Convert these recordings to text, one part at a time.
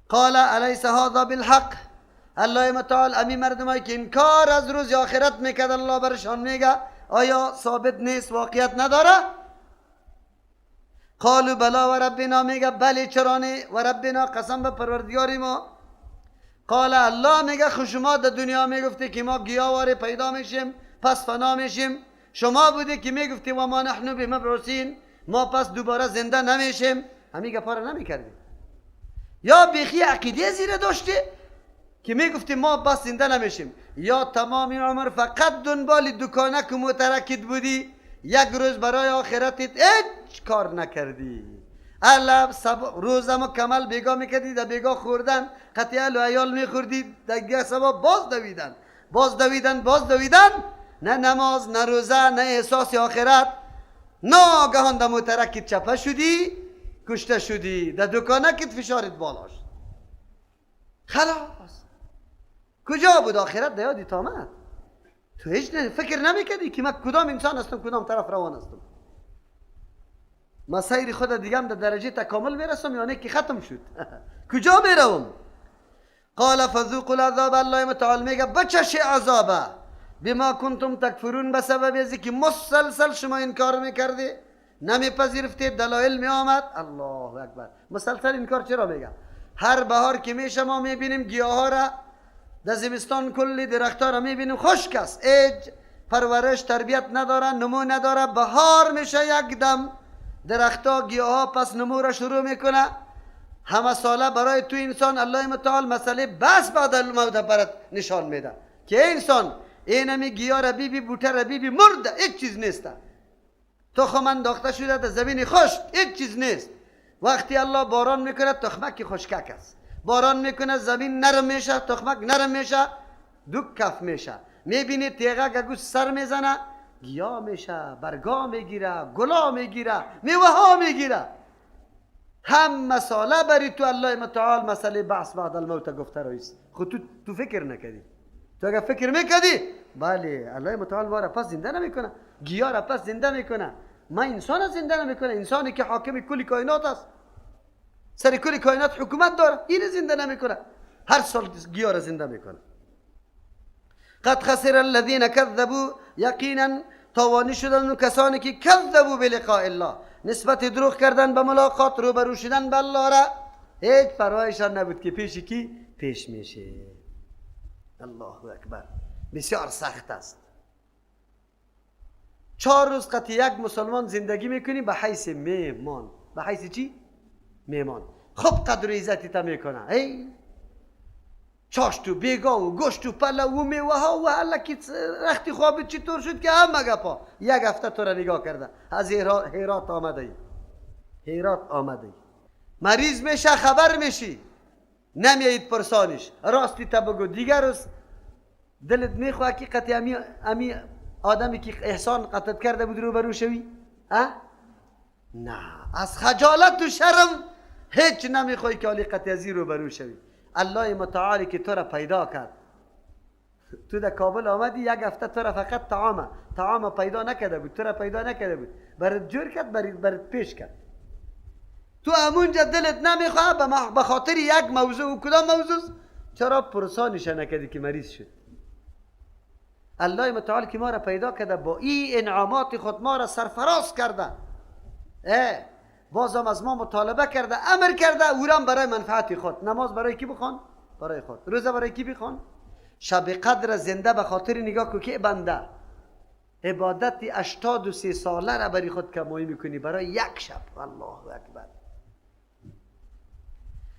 قال الیس هذا بالحق. الله متعال امی مردمایی که انکار از روز آخرت میکرد الله برشان میگه آیا ثابت نیست، واقعیت نداره؟ قالوا بلا و ربنا، میگه بله چرا نه، و ربنا قسم به پروردگار ما. قال الله میگه خود شما در دنیا میگفتی که ما گیاواره پیدا میشیم پس فنا میشیم، شما بودی که میگفتی و ما نحن بمبعوثین، ما پس دوباره زنده نمیشیم، همین گپا رو نمیکردی؟ یا بیخی عقیده زیر داشتی که میگفتی ما بس زنده نمیشیم، یا تمام عمر فقط دنبال دکانک و مترکت بودی، یک روز برای آخرتت هیچ کار نکردی، روزمو کمال بیگاه میکردی، در بیگاه خوردن قطعی اهل و عیال میخوردی، در دیگه سبب باز دویدن، نه نماز نه روزه نه احساس آخرت، ناگهان در مترکت چپه شدی، کشته شدی، در دکانکت فشارت بالا شد، خلاص. کجا بود آخرت؟ در یادت آمد؟ تو هیچ فکر نمیکردی که من کدام انسان هستم، کدام طرف روان هستم، من سیر خود دیگه هم در درجه تکامل میرسم یا نه که ختم شد؟ کجا میروم؟ قال فذوقوا العذاب، الله متعال میگه بچش عذابه بما کنتم تکفرون، به سبب ازی که مسلسل شما انکار میکردی، نمیپذیرفتید، دلایل میآمد. الله اکبر. مسلسل انکار چرا میگه؟ هر بهار که میشه ما میبینیم گیاه ها را، در زمستان کلی درخت ها را میبینیم خشک است، هیچ پرورش تربیت نداره، نمو نداره، بهار میشه یک دم درخت ها گیاه ها پس نمو را شروع میکنه. همه ساله برای تو انسان الله متعال مسئله بس بعد الموت برات نشان میده که انسان اینمی گیاه را بی بوته را بی مرده، هیچ چیز نیست، تخم انداخته شده در زمین خشک، هیچ چیز نیست. وقتی الله باران میکنه تخمک خشکک است، باران میکنه زمین نرم میشه، تخمک نرم میشه، دو کف میشه، میبینی تیغه گگو سر میزنه گیاه میشه، برگا میگیره، گلا میگیره، میوه ها میگیره. هم مساله بری تو الله متعال مسئله بعث بعد الموت گفته رئیس. خود تو فکر نکردی؟ تو اگر فکر میکردی بله الله متعال ما را پس زنده نمیکنه، گیاه را پس زنده میکنه، ما انسان زنده نمیکنه، انسانی که حاکم کل کائنات است، سر کل کائنات حکومت داره، این زنده نمیکنه، هر سال گیاه را زنده میکنه. قد خسر الذين كذبوا، یقینا تاوانی شدن اون کسانی که کذبوا بلقاء الله، نسبت دروغ کردن به ملاقات، روبرو شدن به الله را هیچ پروایشان نبود که پیش کی پیش میشه. الله اکبر. بسیار سخت است. 4 روز قطع یک مسلمان زندگی میکنی به حیث میمان. به حیث چی؟ میمان. خب قدر و عزتی تا میکنه، چاشت و بیگاه و گوشت و پلو و میوه ها و هلکی رختی خوابت چطور شد که همه گپا یک هفته تو را نگاه کرده. از هیرات آمده ای، مریض میشه خبر میشی، نمیایید پرسانش، راستی تا بگو. دیگر روز دلت میخواه حقیقت امی آدمی که احسان قطعت کرده بود رو برو شوی؟ نه، از خجالت و شرم هیچ نمیخوای که حقیقت ازی رو برو شوی. الله متعالی که تو را پیدا کرد، تو در کابل آمدی یک هفته تو را فقط طعام پیدا نکرده بود، تو را پیدا نکرده بود، برات جور کرد، برات پیش کرد. تو همونجا دلت نمیخواه به خاطر یک موضوع. و کدام موضوع؟ چرا پرسانش نکردی که مریض شد؟ الله متعال که ما را پیدا کرده، با این انعامات خود ما را سرفراز کرده، بازم از ما مطالبه کرده، امر کرده، اورم برای منفعت خود. نماز برای کی بخوان؟ برای خود. روزه برای کی بخوان؟ شب قدر زنده به خاطر نگاه که بنده عبادت 83 ساله را برای خود کمایی میکنی برای یک شب. الله اکبر.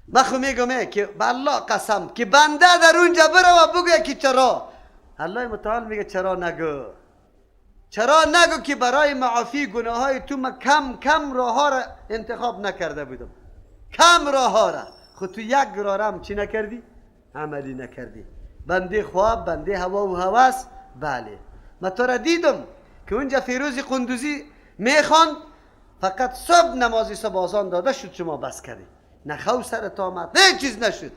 من خو میگم که به الله قسم که بنده در اونجا بره و بگه که چرا. الله متعال میگه چرا نگو که برای معافی گناه های تو من کم راه ها را انتخاب نکرده بودم، کم راه ها را. خود تو یک راه را هم چی نکردی؟ عملی نکردی. بنده خواب، بنده هوا و هوس. بله من تو را دیدم که اونجا فیروز قندوزی میخوان، فقط صبح نمازی صبح آزان داده شد شما بس کردی، نه خو سرت آمد، نه چیز نشد.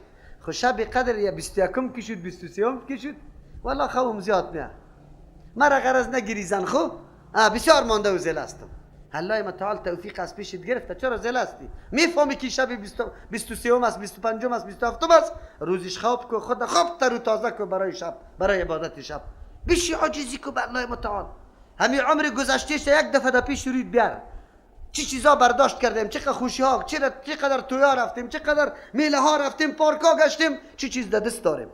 خو شب قدر یا 21 کی شد 23 کی شد، والله خوام زیاد نه. مرا غرض نگیری زن خو بسیار مانده و زل هستم. الله متعال توفیق از پیشت گرفته، چرا زل هستی؟ میفهمی که شب 23 است، 25 است، 27 است، روزش خواب کو، خود خواب تر و تازه کو برای شب، برای عبادت شب. بیشی عاجزی کو به الله متعال. همین عمر گذشتهش یک دفعه در پیش روید بیار. چی چیزا برداشت کردیم، چقدر خوشی ها، چقدر تویا رفتیم، چقدر میله ها رفتیم، پارکا گشتیم، چی چیز در دست داریم.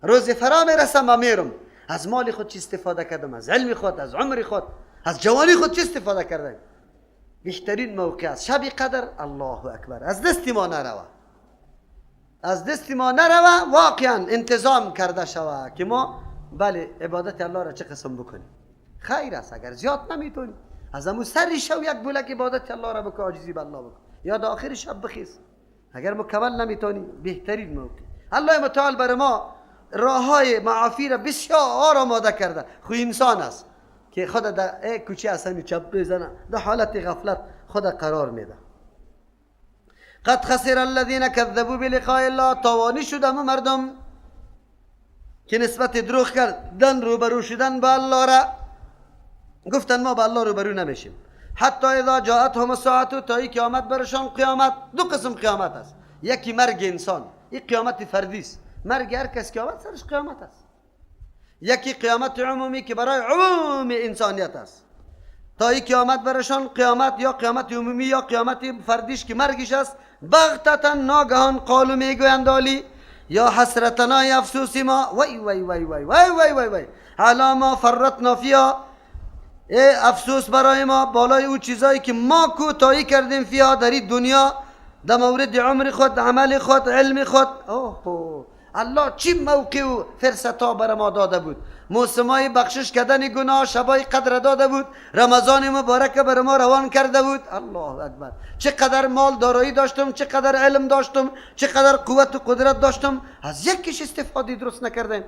روز فرا میرسم و میرم، از مال خود چی استفاده کردم، از علم خود، از عمر خود، از جوانی خود چی استفاده کردم. بهترین موقع است شب قدر. الله اکبر، از دست ما نروه، از دست ما نروه. واقعا انتظام کرده شوه که ما بله عبادت الله را چه قسم بکنیم. خیر است اگر زیاد نمیتونی از امو سری شو یک بولک عبادت الله را بکن، عاجزی به الله بکن، یا در آخر شب بخیز. اگر مکمل نمیتونی بهترین موقع. الله متعال بر ما راه های معافی را بسیار آماده کرده. خو انسان است که خود در کوچه اصلا چپ بزنه، در حالت غفلت خود قرار میده. قد خسر الذين كذبوا بلقاء الله، تاوانی شدن مردم که نسبت دروغ کردن روبرو شدن با الله را، گفتن ما با الله روبرو نمیشیم. حتی اذا جاءتهم الساعه، تا ای قیامت برشان. قیامت دو قسم قیامت است، یکی مرگ انسان، این قیامت فردی است، مرگ هر کس قیامت سرش قیامت است. یکی قیامت عمومی که برای عموم انسانیت است. تا ای قیامت برشان، قیامت یا قیامت عمومی یا قیامت فردیش که مرگش است. بغتتا ناگهان قالو میگویند آلی یا حسرتنا یا افسوسی ما، وای وای وای وای وای وای وای وای علی ما فرطنا فیها، افسوس برای ما بالای او چیزایی که ما کوتاهی کردیم فیها در این دنیا، در مورد عمر خود، عمل خود، علم خود. اوه الله چی موقع و فرصتا بر ما داده بود. موسمای بخشش کردن گناه، شبای قدر داده بود، رمضان مبارک بر ما روان کرده بود. الله اکبر، چقدر مال دارایی داشتم، چقدر علم داشتم، چقدر قوت و قدرت داشتم، از یکیش استفاده درست نکردم.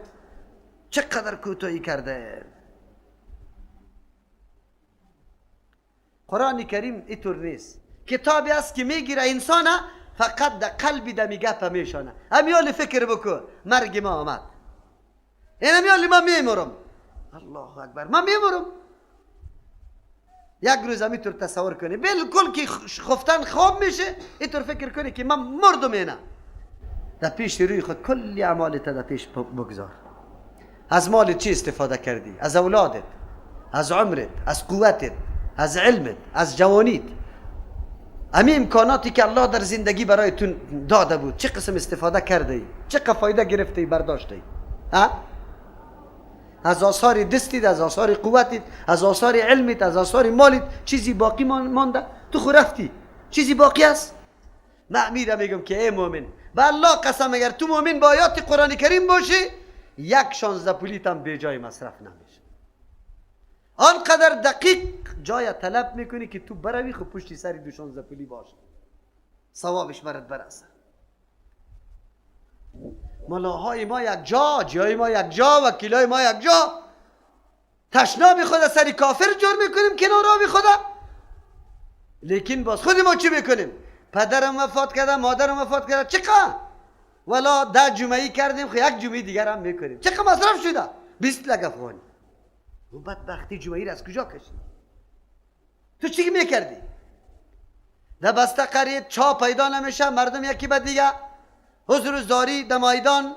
چقدر کوتاهی کرده. قرآن کریم اینطور نیست. کتابی است که میگیره انسان فقط در قلبی در میگه میشانه. همیال فکر بکن مرگ ما آمد، این همیال ما میمرم. الله اکبر، ما میمرم. یک روز همیطور تصور کنی بالکل که خفتن خواب میشه، اینطور فکر کنی که من مردم. اینه در پیش روی خود کلی اعمالت در پیش بگذار. از مال چی استفاده کردی؟ از اولادت، از عمرت، از قوتت، از علمت، از جوانیت. همین امکاناتی که الله در زندگی برای تو داده بود چه قسم استفاده کرده ای؟ چه فایده گرفته ای، برداشته ای؟ از آثار دستیت، از آثار قوتت، از آثار علمت، از آثار مالت چیزی باقی مانده؟ تو خود رفتی، چیزی باقی است؟ من میگم که ای مومن، به الله قسم اگر تو مومن با آیات قرآن کریم باشی، یک 16 پولیت هم به جای مصرف نمیشه. آنقدر دقیق جای طلب میکنی که تو بروی خب پشتی سری 216 پولی باشه، ثوابش برات برسه. ملاهای ما یک جا، جای ما یک جا، وکیلای ما یک جا، تشنا بی خدا سری کافر جور میکنیم کنارا بی خدا. لیکن باز خود ما چی میکنیم؟ پدرم وفات کرده، مادرم وفات کرده، چقدر ولا 10 جمعه کردیم، خب یک جمعه دیگر هم میکنیم، چقدر مصرف شده؟ 20 لک افغانی. و بدبختی جمعه را از کجا کشید؟ تو چی میکردی؟ در بسته قریه چا پیدا نمیشه، مردم یکی به دیگه حضور زاری در میدان،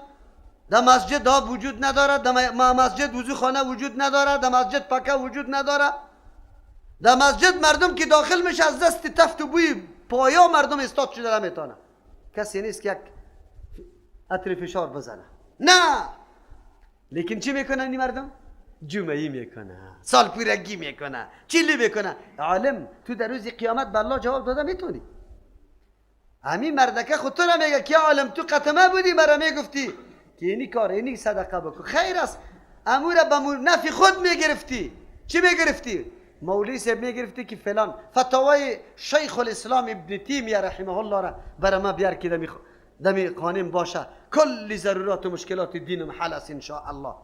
در مسجد دا وجود نداره، در مسجد وضو خانه وجود نداره، در مسجد پکه وجود نداره. در مسجد مردم که داخل میشه از دست تفت و بوی پایا مردم استاد شده نمیتونه. کسی نیست که یک عطر فشار بزنه. نه، لیکن چی میکنن این مردم؟ جمعی میکنه، سال پورگی میکنه، چیلی میکنه. عالم تو در روز قیامت به الله جواب داده میتونی؟ همین مردکه خود تو نمیگه که عالم تو قطمه بودی مرا میگفتی که اینی کار، اینی صدقه بکن. خیر است، امور به نفی خود میگرفتی. چی میگرفتی؟ مولوی صاحب میگرفتی که فلان فتاوای شیخ الاسلام ابن تیمیه رحمه الله را برای ما بیار که دمی قانون باشه، کلی ضرورات و مشکلات دینم حل است ان شاء الله.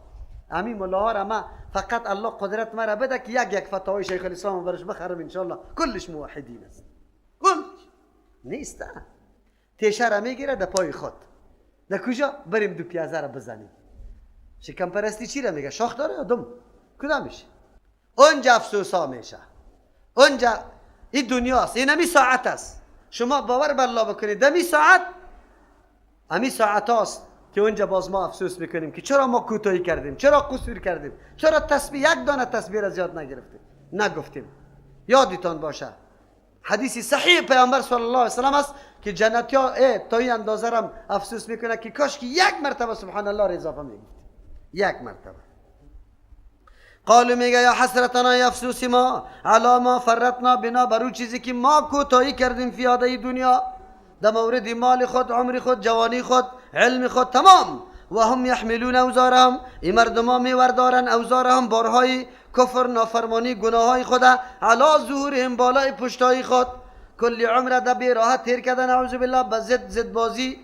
همین ملاها را ما فقط الله قدرت مرا بده که یک فتاوای شیخ الاسلام برش بخرم ان شاء الله کلش موحدین است. کلش نیست. تیشه را میگیره در پای خود. در کجا؟ بریم 2 پیازه را بزنیم. شکم پرستی چی را میگه؟ شاخ داره یا دم؟ کدامش؟ اونجا افسوس ها میشه، اونجا این دنیاست، این همی ساعت است. شما باور بر الله بکنید دمی ساعت همی ساعت هاست که اونجا باز ما افسوس میکنیم که چرا ما کوتاهی کردیم، چرا قصور کردیم، چرا تسبیح یک دانه تسبیح را زیاد نگرفتیم نگفتیم. یادتان باشه حدیث صحیح پیامبر صلی الله علیه و سلم است که جنتی ها تا این اندازه هم افسوس میکنه که کاش که یک مرتبه سبحان الله را اضافه میگفت، یک مرتبه. قالو میگه یا حسرتنا یا افسوس ما علی ما فرطنا بنا برو چیزی که ما کوتاهی کردیم فی هذه دنیا، در مورد مال خود، عمر خود، جوانی خود، علم خود، تمام. و هم یحملون اوزارهم، این مردم ها میوردارن اوزارهم، بارهای کفر، نافرمانی، گناههای خود علا ظهورهم، بالای پشتای خود. کلی عمر ده بی راحت تیر کردن، اعوذ بالله، به زد بازی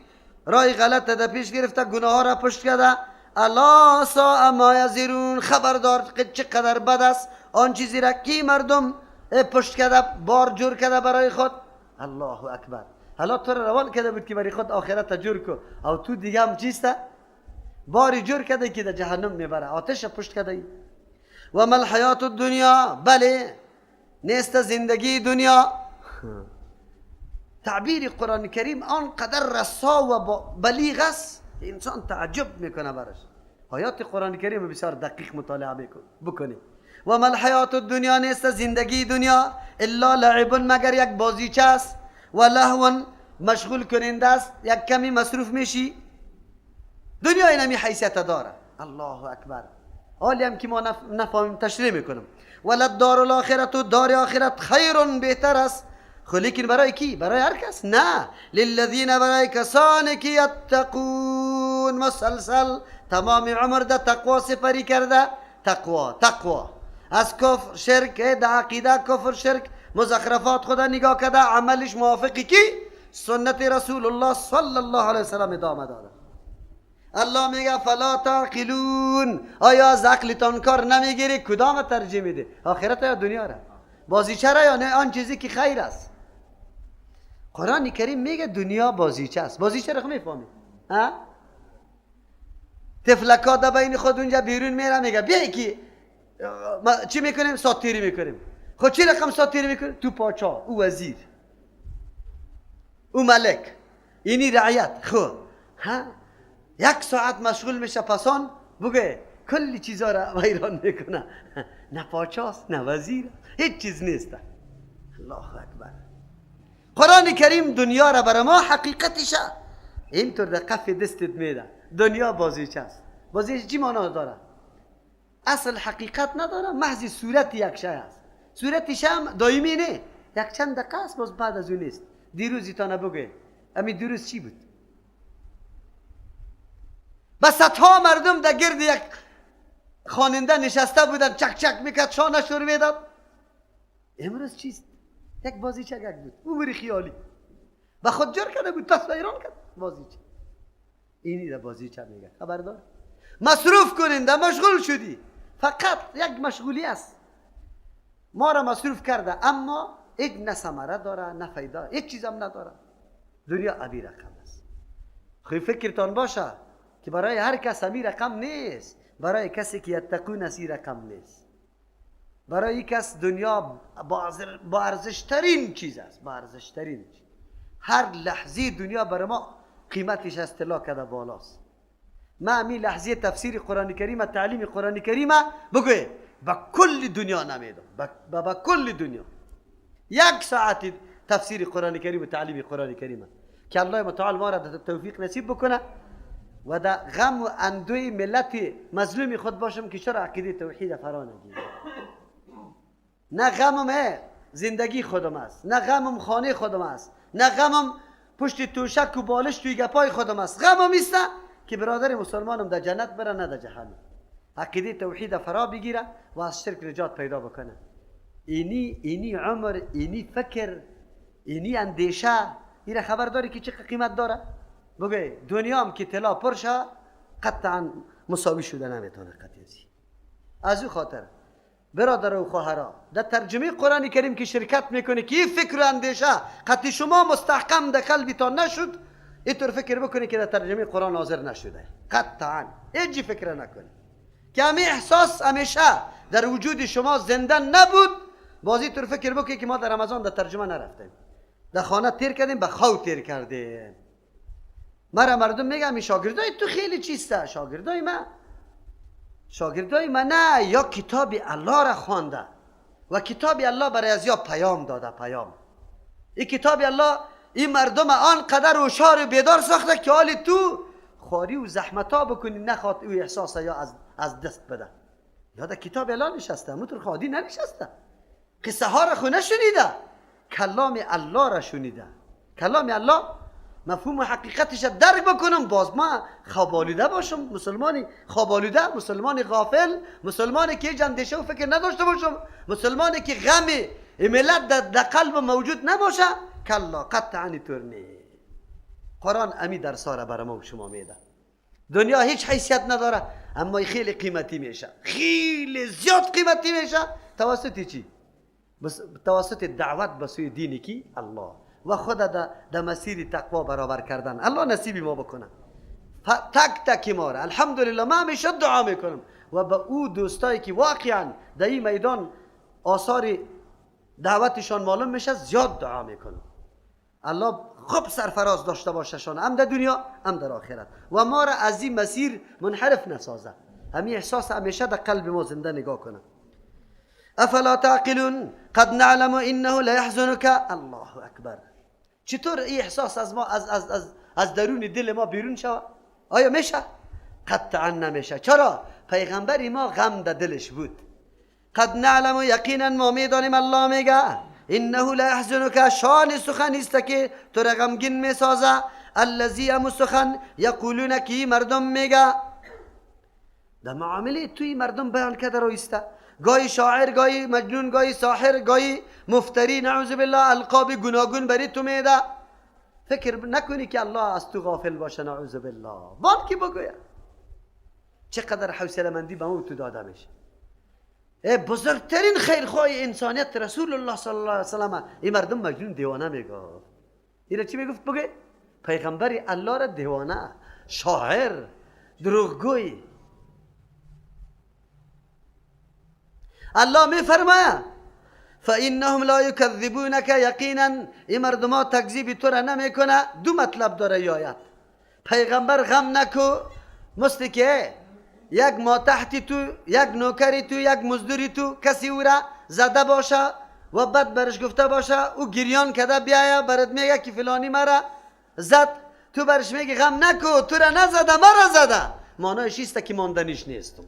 رای غلط ده پیش گرفته، گناه ها را پشت کرده. الا ساء ما یزرون، خبردار چقدر بد است آن چیزی را که مردم پشت کرده، بار جور کرده برای خود. الله اکبر. حالا تو روان کرده بود که برای خود آخرت جور کو، او تو دیگه هم چیسته باری جور کرده که در جهنم میبره، آتش پشت کرده. و ما الحیات الدنیا، بله نیست زندگی دنیا. تعبیر قرآن کریم آنقدر رسا و بلیغ است انسان تعجب میکنه برش. آیات قرآن کریم بسیار دقیق مطالعه بکنی. و ما الحیات الدنیا، نیست زندگی دنیا الا لعب، مگر یک بازیچه است، و لهو، مشغول کننده است، یک کمی مصروف میشی. دنیا اینمی حیثیت داره. الله اکبر. حالی هم که ما نفهمیم تشریح میکنم. ولد دار الاخرت، دار آخرت خیر، بهتر است. خب لیکن برای کی؟ برای هر کس؟ نه، للذین، برای کسانی که یتقون، مسلسل تمام عمر ده تقوا سپری کرده. تقوا از کفر، شرک، ده عقیده کفر شرک مزخرفات خدا نگاه کرده، عملش موافقی کی؟ سنت رسول الله صلی الله علیه وسلم ادامه داده. الله میگه فلا تعقلون، آیا از عقلتان کار نمیگیری؟ کدام ترجیح میده؟ آخرت یا دنیا را؟ بازیچه را یا نه آن چیزی که خیر است؟ قرآن کریم میگه دنیا بازیچه است. بازیچه را میفهمید؟ تفلکا در بین خود اونجا بیرون میره، میگه بیایی که چی میکنیم؟ ساتیری میکنیم. خود چی رقم ساتیری میکنیم؟ تو پاچا، او وزیر، او ملک، اینی رعیت. خود یک ساعت مشغول میشه، پسان بگه کلی چیزا را ویران میکنه. نه پاچاست، نه وزیر، هیچ چیز نیست. الله اکبر. قرآن کریم دنیا را برای ما حقیقتشه اینطور در کف دستت میده. دنیا بازیچه است. بازیچه چی معنا داره؟ اصل حقیقت نداره، محض صورت یک شی است. صورتش هم دائمی نه، یک چند دقیقه است، باز بعد از اون نیست. دیروزی تا نبگه امی دیروز چی بود؟ بس صدها مردم در گرد یک خواننده نشسته بودن، چک چک میکرد، شانه شور میداد. امروز چیست؟ یک بازیچه گک بود، امور خیالی و خود جور کرده بود، تصویران کرد بازیچه. اینی در بازیچه میگه. خبردار؟ مصروف کننده، مشغول شدی، فقط یک مشغولی است، ما را مصروف کرده، اما یک نه ثمره داره نه فایده، یک چیز هم نداره. دنیا ابی رقم است. خیلی فکرتان باشه که برای هر کس همی رقم نیست. برای کسی که یتقون است این رقم نیست. برای کس دنیا با ارزشترین چیز است، با ارزشترین چیز. هر لحظه دنیا برای ما قیمتش اصطلاح کرده بالاست. ما همی لحظه تفسیر قرآن کریم، تعلیم قرآن کریم بگوی با کل دنیا نمیدم، با کل دنیا یک ساعت تفسیر قرآن کریم و تعلیم قرآن کریم که الله متعال ما را توفیق نصیب بکنه و در غم و اندوی ملت مظلوم خود باشم که چرا عقیده توحید فرا نگیرم. نه غمم زندگی خودم است، نه غمم خانه خودم است، نه غمم پشت توشک و بالش توی گپای خودم است. غمم است که برادر مسلمانم در جنت بره نه در جهنم. عقیده توحید فرا بگیره و از شرک نجات پیدا بکنه. اینی عمر، اینی فکر، اینی اندیشه، این خبر داری که چه قیمت داره؟ بگه دنیا هم که طلا پرشه قطعا مساوی شده نمیتونه قطعی. از او خاطر برادر و خواهرها در ترجمه قرآن کریم که شرکت میکنه که این فکر و اندیشه قطعی شما مستحکم در قلبتان نشد، اینطور فکر بکنی که در ترجمه قرآن حاضر نشده. قطعا هیچ فکر نکنی که همین احساس همیشه در وجود شما زنده نبود، بازی تو فکر بکنی که ما در رمضان در ترجمه نرفتیم، در خانه تیر کردیم، به خو تیر کردیم. مرا مردم میگم این شاگردای تو خیلی چیسته. شاگردای من نه، یا کتاب الله را خوانده و کتاب الله برای از یا پیام داده. پیام این کتاب الله این مردم آنقدر هوشیار و بیدار ساخته که حال تو خواری و زحمتا بکنی نخواد او احساس یا از دست بده. یاد کتاب الله نشسته، مطور خادی ننشسته، قصه ها را خو نشنیده، کلام الله را شنیده. کلام الله مفهوم و حقیقتش درک بکنم، باز ما خوابالوده باشم، مسلمانی خوابالوده، مسلمانی غافل، مسلمانی که هیچ اندیشه و فکر نداشته باشم، مسلمانی که غم ملت در قلب موجود نباشه، کلا قطعا اینطور نیست. قرآن امی درسا را برای ما و شما میده. دنیا هیچ حیثیت نداره، اما خیلی قیمتی میشه، خیلی زیاد قیمتی میشه. توسط چی؟ توسط دعوت به سوی دینی کی؟ الله، و خود در مسیر تقوا برابر کردن. الله نصیبی ما بکنه. تک تک ما را الحمدلله ما همیشه دعا میکنم و به او دوستایی که واقعا در این میدان آثار دعوتشان معلوم میشه زیاد دعا میکنم. الله خوب سرفراز داشته باششان، هم در دنیا هم در آخرت، و ما را از این مسیر منحرف نسازه. همین احساس همیشه در قلب ما زنده نگاه کنه. افلا تعقلون قد نعلم انه لا يحزنك. الله اکبر. چطور این احساس از ما از درون دل ما بیرون شود؟ آیا میشه؟ قطعا نمیشه. چرا؟ پیغمبر ما غم در دلش بود. قد نعلم، یقینا ما میدانیم، الله میگه انه لا يحزنك، شان سخن است که تو را غمگین میسازه. الذی هم سخن یقولون که مردم میگه در معامله توی مردم بیان کرده رویسته، گاهی شاعر، گاهی مجنون، گاهی ساحر، گاهی مفتری، نعوذ بالله، القاب گوناگون بری تو میده. فکر نکنی که الله از تو غافل باشه، نعوذ بالله. وان کی بگوید چقدر حوصله مندی به اون تو داده میشه. بزرگترین خیرخواه انسانیت رسول الله صلی الله علیه وسلم این مردم مجنون دیوانه میگفت. اینا چی میگفت بگه؟ پیغمبر الله را دیوانه، شاعر، دروغگوی. الله میفرماید فانهم لا یکذبونک، یقینا این مردم تکذیب تو را نمیکنه. دو مطلب داره این آیت. پیغمبر غم نکو، مثل که یک ماتحتی تو، یک نوکری تو، یک مزدوری تو کسی او را زده باشه و بعد برش گفته باشه، او گریان کده بیایه برات میگه که فلانی مرا زد، تو برش میگی غم نکو، تو را نزده مرا زده، معنایش ایسته که ماندنیش نیستم.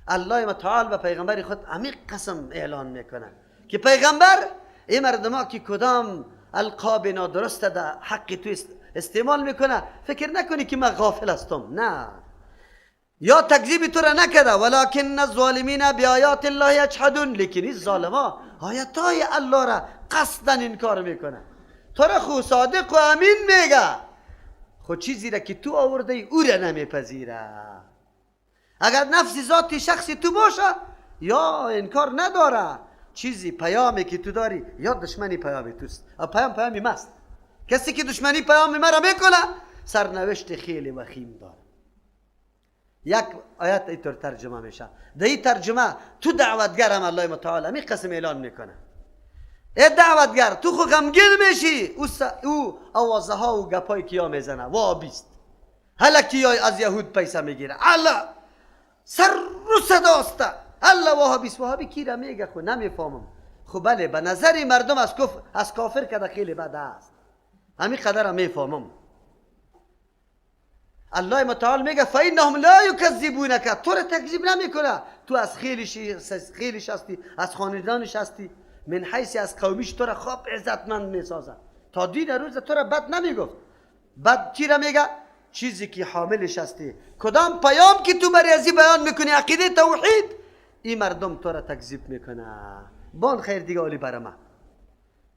الله متعال به پیغمبر خود عمیق قسم اعلان میکنه که پیغمبر این مردم که کدام القاب نادرست در حق تو استعمال میکنه، فکر نکنی که من غافل هستم، نه، یا تکذیب تو را نکده. ولکن الظالمین بیاات الله یجحدون، لیکن این ظالما آیاتای الله را قصدا انکار میکنه. تو را خو صادق و امین میگه، خود چیزی را که تو آورده او را نمیپذیره. اگر نفس ذاتی شخصی تو باشه یا انکار نداره، چیزی پیامی که تو داری یا دشمنی پیامی توست. پیامی ماست. کسی که دشمنی پیام مرا میکنه سرنوشت خیلی وخیم داره. یک آیت اینطور ترجمه میشه. در این ترجمه تو دعوتگرم الله متعال می قسم اعلان میکنه. ای دعوتگر، تو خو غمگین میشی، او آوازه ها و گپای کیا میزنه، وابیست هلکی از یهود پیسه میگیره، الله سر رو صداسته، الله وهابیست. وهابی کی را میگه؟ خو نمیفهمم. خو بله، به نظر مردم از کافر کده خیلی بد است، همین قدر هم میفهمم. الله متعال میگه فانهم لا یکذبونک، تو را تکذیب نمیکنه. تو از خیلیش هستی، از خاندانش هستی، من حیث از قومیش تو را خوب عزتمند میسازه، تا دین روز تو را بد نمیگفت. بد چی را میگه؟ چیزی که حاملش هستی، کدام پیام که تو برای ازی بیان میکنی، عقیده توحید، این مردم تو را تکذیب میکنه. بان خیر دیگه اولی برما،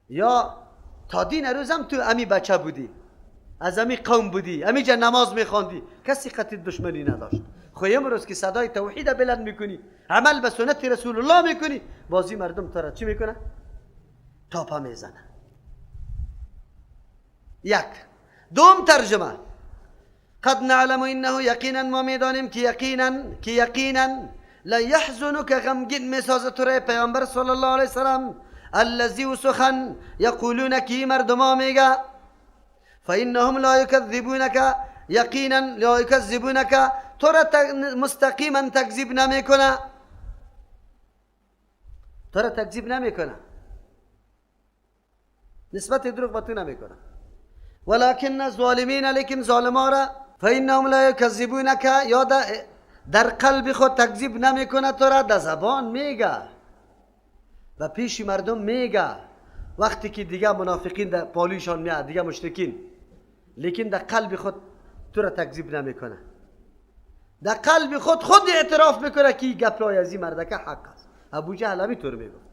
یا تا دین روزم تو امی بچه بودی، از امی قوم بودی، امی جا نماز میخواندی، کسی قطع دشمنی نداشت. خو امروز که صدای توحید بلند میکنی، عمل به سنت رسول الله میکنی، بازی مردم تو را چی میکنه؟ تاپا میزنه. یک. دوم ترجمه قد نعلم انه، یقینا ما میدانیم که یقینا لا یحزنک غمگین میسازه تو را پیامبر صلی الله علیه وسلم الذی و سخن یقولون که مردما میگه فانهم لا یکذبونک یقینا لا یکذبونک تو را مستقیما تکذیب نمیکنه تو را تکذیب نمیکنه نسبت دروغ به تو نمیکنه ولكن الظالمین لیکن ظالما را فانهم لا یکذبونک یا در قلب خود تکذیب نمیکنه تو را در زبان میگه و پیش مردم میگه وقتی که دیگه منافقین در پالیشان میاد دیگه مشرکین لیکن در قلب خود تو را تکذیب نمیکنه در قلب خود اعتراف میکنه که گپای از این مردکه حق است ابو جهل همین طور میگفت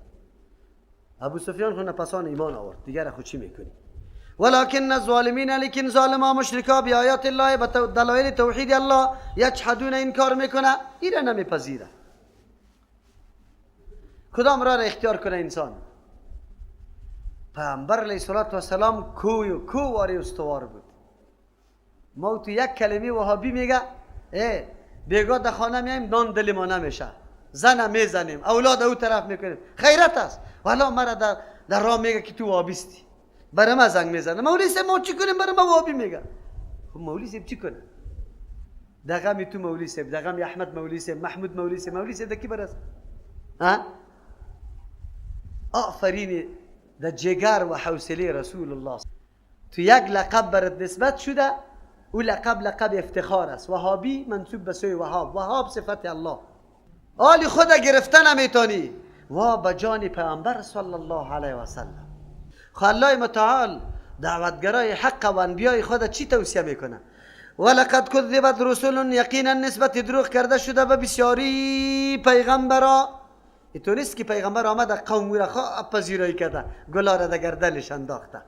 ابو سفیان خود پسان ایمان آورد دیگر خود چی میکنی ولكن الظالمین لیکن ظالما مشرکا بی آیات الله و دلایل توحید الله یجحدون انکار میکنه ایره نمیپذیره کدام را اختیار کنه انسان پیامبر علیه السلام کوواری استوار بود ما تو یک کلمه وهابی میگه بیگاه در خانه میایم نان دل ما نمیشه زن میزنیم اولاد او طرف میکنیم خیرت است والا مرا در راه میگه که تو وهابیستی برای ما زنگ میزنه مولوی صاحب ما چی کنیم برای ما وهابی میگه خب مولوی صاحب چی کنه دغم تو مولوی صاحب دغم احمد مولوی صاحب محمود مولوی صاحب کی برس ها آفرین در جگر و حوصله رسول الله تو یک لقب برات نسبت شده او لقب افتخار است وهابی منسوب به سوی وهاب صفت الله آلی خود گرفتن نمیتونی و به جان پیامبر صلی الله علیه و سلم الله متعال دعوتگرای حق و انبیای خود چی توصیه میکنه ولقد کذبت رسول یقینا نسبت دروغ کرده شده به بسیاری پیغمبرا تو نیست که پیغمبر آمده قوم را خواه پذیرایی کرده گلا را در گردنش انداخته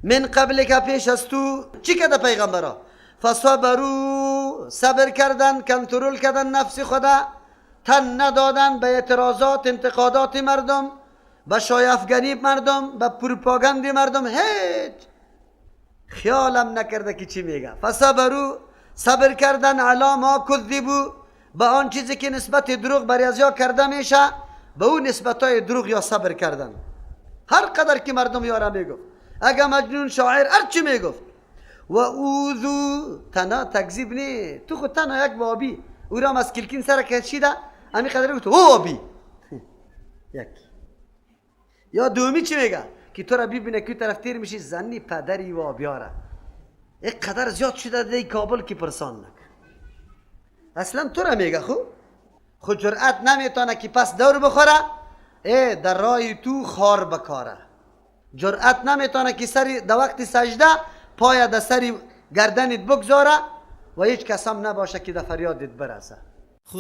من قبل که پیش از تو چی کرده پیغمبرا فصبروا صبر کردن کنترل کردن نفس خدا تن ندادن به اعتراضات انتقادات مردم به شایفگنی مردم به پروپاگاندی مردم هیچ خیالم نکرده که چی میگه فصبروا صبر کردن علی ما کذبوا به آن چیزی که نسبت دروغ بر ازیا کرده میشه به اون نسبتای دروغ یا صبر کردن هر قدر که مردم یارا میگفت اگه مجنون شاعر هر چی میگفت و اوذو تنها تکذیب نی تو خود تنها یک وابی او را از کلکین سر کشیده همین قدر گفت وابی یک یا دومی چی میگه که تو را ببینه که طرف تیر میشی زنی پدری وابیاره یک قدر زیاد شده دی کابل کی پرسان نک اصلا تو را میگه خود جرأت نمیتونه که پس دور بخوره در راه تو خار بکاره جرأت نمیتونه که سری در وقت سجده پای در سری گردنت بگذاره و هیچ کس هم نباشه که در فریادت برسه